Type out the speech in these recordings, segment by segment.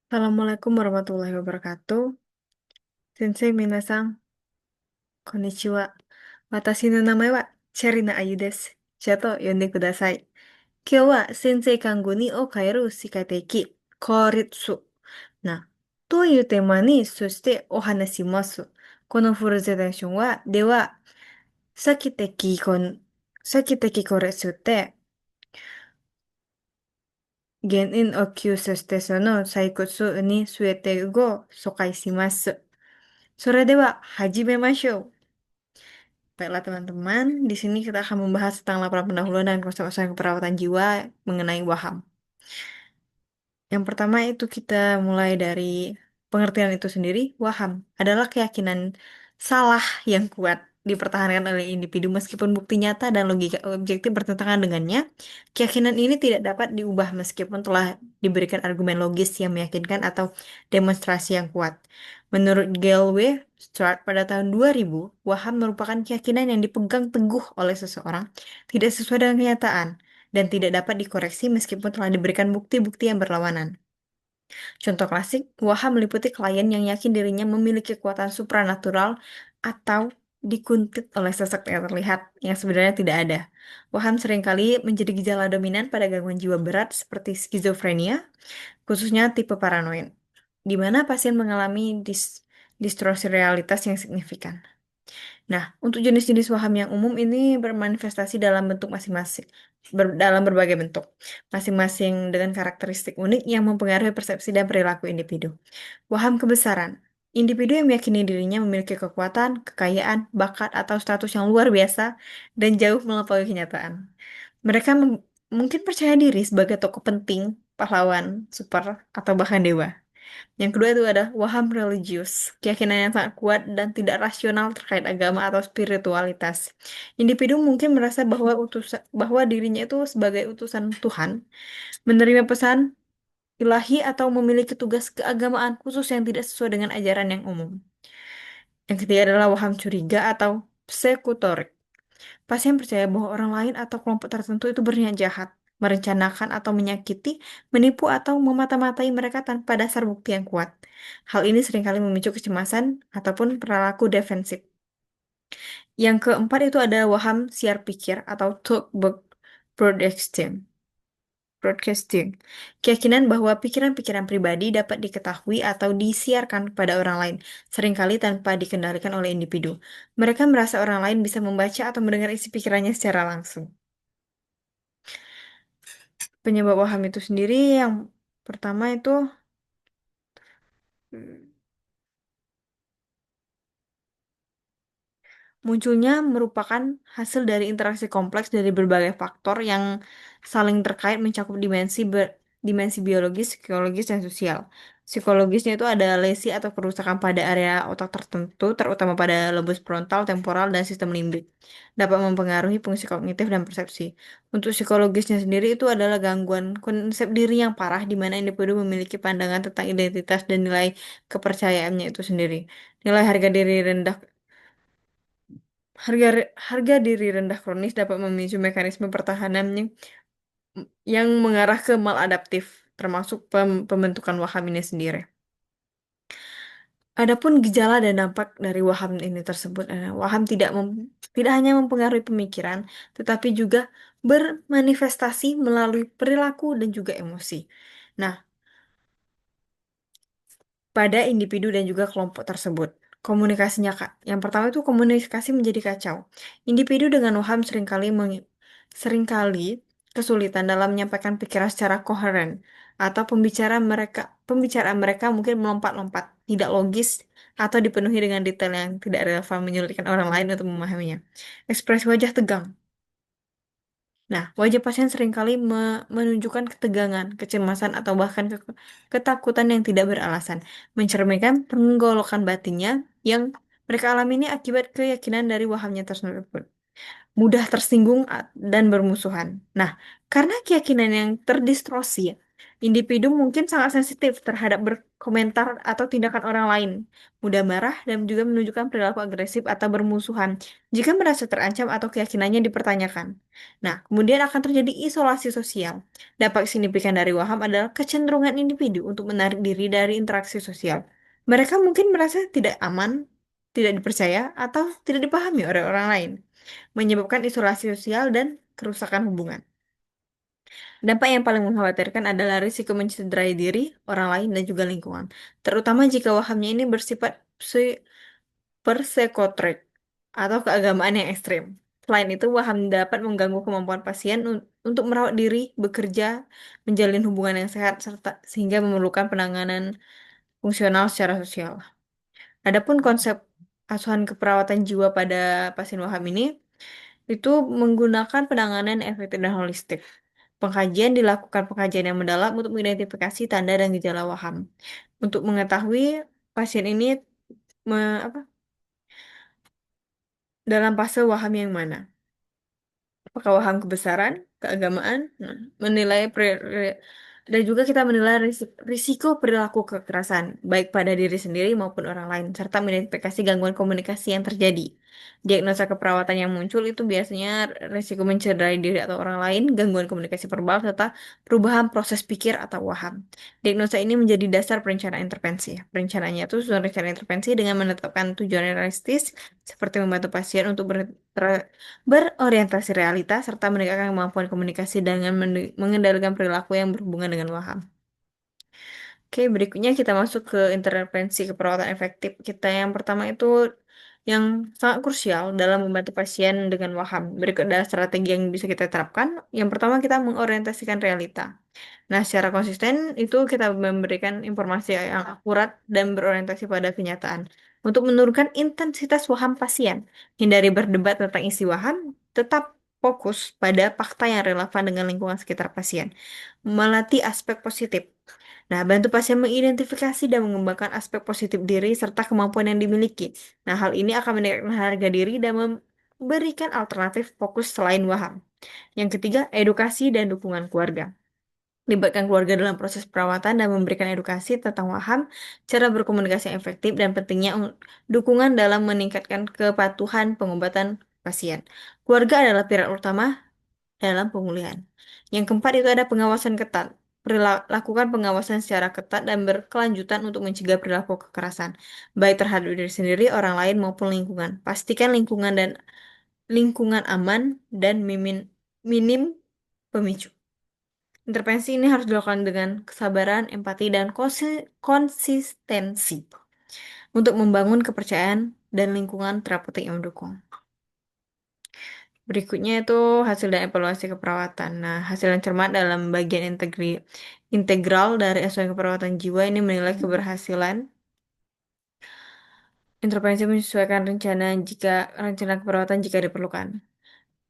Assalamualaikum warahmatullahi wabarakatuh. Sensei minasan, konnichiwa. Watashi no namae wa Sherina Ayu desu. Chato yonde kudasai. Kyou wa sensei kango ni o kaeru shikateki kouritsu. な、というテーマに、そしてお話します。このフルゼレーションは、では、先的コレスって、原因を救出してその採掘に全てを疎開します。それでは始めましょう。Baiklah teman-teman, di sini kita akan membahas tentang laporan pendahuluan dan konsep keperawatan jiwa mengenai waham. Yang pertama itu kita mulai dari pengertian itu sendiri. Waham adalah keyakinan salah yang kuat dipertahankan oleh individu meskipun bukti nyata dan logika objektif bertentangan dengannya. Keyakinan ini tidak dapat diubah meskipun telah diberikan argumen logis yang meyakinkan atau demonstrasi yang kuat. Menurut Galway Stewart pada tahun 2000, waham merupakan keyakinan yang dipegang teguh oleh seseorang, tidak sesuai dengan kenyataan dan tidak dapat dikoreksi meskipun telah diberikan bukti-bukti yang berlawanan. Contoh klasik, Waham meliputi klien yang yakin dirinya memiliki kekuatan supranatural atau dikuntit oleh sosok yang terlihat yang sebenarnya tidak ada. Waham seringkali menjadi gejala dominan pada gangguan jiwa berat seperti skizofrenia, khususnya tipe paranoid, di mana pasien mengalami distorsi realitas yang signifikan. Nah, untuk jenis-jenis waham yang umum ini bermanifestasi dalam bentuk masing-masing, dalam berbagai bentuk, masing-masing dengan karakteristik unik yang mempengaruhi persepsi dan perilaku individu. Waham kebesaran. Individu yang meyakini dirinya memiliki kekuatan, kekayaan, bakat, atau status yang luar biasa dan jauh melampaui kenyataan. Mereka mungkin percaya diri sebagai tokoh penting, pahlawan, super, atau bahkan dewa. Yang kedua itu ada waham religius, keyakinan yang sangat kuat dan tidak rasional terkait agama atau spiritualitas. Individu mungkin merasa bahwa dirinya itu sebagai utusan Tuhan, menerima pesan ilahi atau memiliki tugas keagamaan khusus yang tidak sesuai dengan ajaran yang umum. Yang ketiga adalah waham curiga atau pseudotorik. Pasien percaya bahwa orang lain atau kelompok tertentu itu berniat jahat, merencanakan atau menyakiti, menipu atau memata-matai mereka tanpa dasar bukti yang kuat. Hal ini seringkali memicu kecemasan ataupun perilaku defensif. Yang keempat itu ada waham siar pikir atau broadcasting. Broadcasting. Keyakinan bahwa pikiran-pikiran pribadi dapat diketahui atau disiarkan kepada orang lain, seringkali tanpa dikendalikan oleh individu. Mereka merasa orang lain bisa membaca atau mendengar isi pikirannya secara langsung. Penyebab waham itu sendiri yang pertama itu mm, munculnya merupakan hasil dari interaksi kompleks dari berbagai faktor yang saling terkait mencakup dimensi biologis, psikologis, dan sosial. Psikologisnya itu ada lesi atau kerusakan pada area otak tertentu, terutama pada lobus frontal, temporal, dan sistem limbik. Dapat mempengaruhi fungsi kognitif dan persepsi. Untuk psikologisnya sendiri itu adalah gangguan konsep diri yang parah di mana individu memiliki pandangan tentang identitas dan nilai kepercayaannya itu sendiri. Nilai harga diri rendah kronis dapat memicu mekanisme pertahanan yang mengarah ke maladaptif, termasuk pembentukan waham ini sendiri. Adapun gejala dan dampak dari waham ini tersebut, waham tidak hanya mempengaruhi pemikiran, tetapi juga bermanifestasi melalui perilaku dan juga emosi. Nah, pada individu dan juga kelompok tersebut. Komunikasinya, Kak. Yang pertama itu komunikasi menjadi kacau. Individu dengan waham seringkali kesulitan dalam menyampaikan pikiran secara koheren atau pembicaraan mereka mungkin melompat-lompat, tidak logis atau dipenuhi dengan detail yang tidak relevan menyulitkan orang lain untuk memahaminya. Ekspresi wajah tegang. Nah, wajah pasien seringkali menunjukkan ketegangan, kecemasan, atau bahkan ketakutan yang tidak beralasan, mencerminkan penggolokan batinnya yang mereka alami ini akibat keyakinan dari wahamnya tersebut. Mudah tersinggung dan bermusuhan. Nah, karena keyakinan yang terdistorsi, Individu mungkin sangat sensitif terhadap berkomentar atau tindakan orang lain, mudah marah dan juga menunjukkan perilaku agresif atau bermusuhan jika merasa terancam atau keyakinannya dipertanyakan. Nah, kemudian akan terjadi isolasi sosial. Dampak signifikan dari waham adalah kecenderungan individu untuk menarik diri dari interaksi sosial. Mereka mungkin merasa tidak aman, tidak dipercaya, atau tidak dipahami oleh orang lain, menyebabkan isolasi sosial dan kerusakan hubungan. Dampak yang paling mengkhawatirkan adalah risiko mencederai diri, orang lain, dan juga lingkungan. Terutama jika wahamnya ini bersifat persekotrik atau keagamaan yang ekstrim. Selain itu, waham dapat mengganggu kemampuan pasien untuk merawat diri, bekerja, menjalin hubungan yang sehat, serta sehingga memerlukan penanganan fungsional secara sosial. Adapun konsep asuhan keperawatan jiwa pada pasien waham ini itu menggunakan penanganan efektif dan holistik. Pengkajian yang mendalam untuk mengidentifikasi tanda dan gejala waham. Untuk mengetahui pasien ini apa, dalam fase waham yang mana. Apakah waham kebesaran, keagamaan, menilai dan juga kita menilai risiko perilaku kekerasan, baik pada diri sendiri maupun orang lain, serta mengidentifikasi gangguan komunikasi yang terjadi. Diagnosa keperawatan yang muncul itu biasanya risiko mencederai diri atau orang lain, gangguan komunikasi verbal, serta perubahan proses pikir atau waham. Diagnosa ini menjadi dasar perencanaan intervensi. Perencanaannya itu susun rencana intervensi dengan menetapkan tujuan realistis, seperti membantu pasien untuk berorientasi realitas, serta meningkatkan kemampuan komunikasi dengan mengendalikan perilaku yang berhubungan dengan waham. Oke, berikutnya kita masuk ke intervensi keperawatan efektif. Kita yang pertama itu yang sangat krusial dalam membantu pasien dengan waham. Berikut adalah strategi yang bisa kita terapkan. Yang pertama, kita mengorientasikan realita. Nah, secara konsisten itu kita memberikan informasi yang akurat dan berorientasi pada kenyataan. Untuk menurunkan intensitas waham pasien, hindari berdebat tentang isi waham, tetap fokus pada fakta yang relevan dengan lingkungan sekitar pasien. Melatih aspek positif. Nah, bantu pasien mengidentifikasi dan mengembangkan aspek positif diri serta kemampuan yang dimiliki. Nah, hal ini akan meningkatkan harga diri dan memberikan alternatif fokus selain waham. Yang ketiga, edukasi dan dukungan keluarga. Libatkan keluarga dalam proses perawatan dan memberikan edukasi tentang waham, cara berkomunikasi yang efektif, dan pentingnya dukungan dalam meningkatkan kepatuhan pengobatan pasien. Keluarga adalah pilar utama dalam pemulihan. Yang keempat itu ada pengawasan ketat. Lakukan pengawasan secara ketat dan berkelanjutan untuk mencegah perilaku kekerasan, baik terhadap diri sendiri, orang lain, maupun lingkungan. Pastikan lingkungan aman dan minim pemicu. Intervensi ini harus dilakukan dengan kesabaran, empati, dan konsistensi untuk membangun kepercayaan dan lingkungan terapeutik yang mendukung. Berikutnya itu hasil dan evaluasi keperawatan. Nah, hasil yang cermat dalam bagian integral dari asuhan keperawatan jiwa ini menilai keberhasilan intervensi menyesuaikan rencana keperawatan jika diperlukan.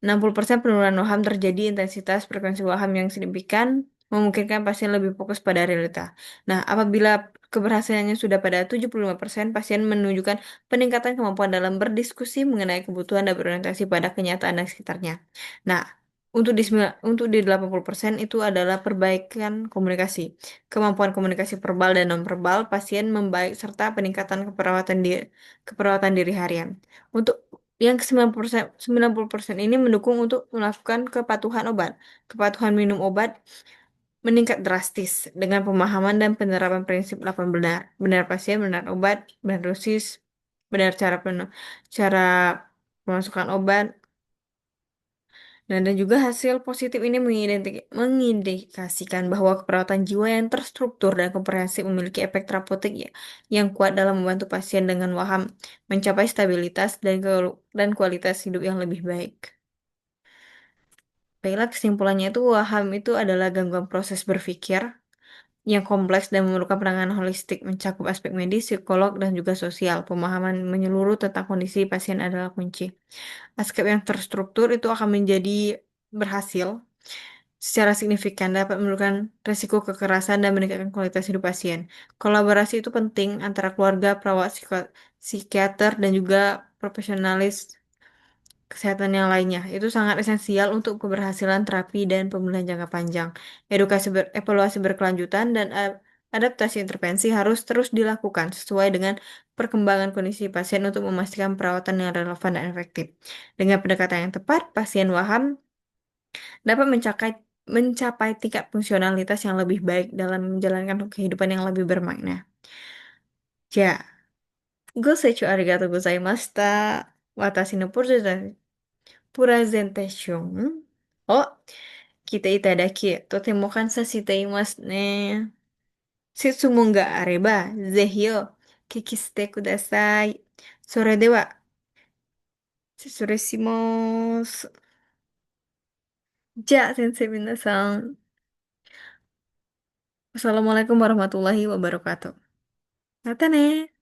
60% penurunan waham terjadi intensitas frekuensi waham yang signifikan, memungkinkan pasien lebih fokus pada realita. Nah, apabila keberhasilannya sudah pada 75%, pasien menunjukkan peningkatan kemampuan dalam berdiskusi mengenai kebutuhan dan berorientasi pada kenyataan dan sekitarnya. Nah, untuk di 80% itu adalah perbaikan komunikasi. Kemampuan komunikasi verbal dan nonverbal pasien membaik serta peningkatan keperawatan diri harian. Untuk yang ke 90% ini mendukung untuk melakukan kepatuhan obat. Kepatuhan minum obat meningkat drastis dengan pemahaman dan penerapan prinsip 8 benar. Benar pasien, benar obat, benar dosis, benar cara pemasukan obat. Dan juga hasil positif ini mengindikasikan bahwa keperawatan jiwa yang terstruktur dan komprehensif memiliki efek terapeutik yang kuat dalam membantu pasien dengan waham mencapai stabilitas dan kualitas hidup yang lebih baik. Baiklah, kesimpulannya itu waham itu adalah gangguan proses berpikir yang kompleks dan memerlukan penanganan holistik, mencakup aspek medis, psikolog, dan juga sosial. Pemahaman menyeluruh tentang kondisi pasien adalah kunci. Aspek yang terstruktur itu akan menjadi berhasil secara signifikan dapat menurunkan risiko kekerasan dan meningkatkan kualitas hidup pasien. Kolaborasi itu penting antara keluarga, perawat, psikiater, dan juga kesehatan yang lainnya. Itu sangat esensial untuk keberhasilan terapi dan pemulihan jangka panjang. Evaluasi berkelanjutan dan adaptasi intervensi harus terus dilakukan sesuai dengan perkembangan kondisi pasien untuk memastikan perawatan yang relevan dan efektif. Dengan pendekatan yang tepat, pasien waham dapat mencapai tingkat fungsionalitas yang lebih baik dalam menjalankan kehidupan yang lebih bermakna. Ja, ご清聴ありがとうございました。私のプレゼンを聞いていただき、とても感謝していますね。質問があれば、ぜひお聞きしてください。それでは、失礼します。じゃあ、先生皆さん、wassalamualaikum warahmatullahi wabarakatuh. またね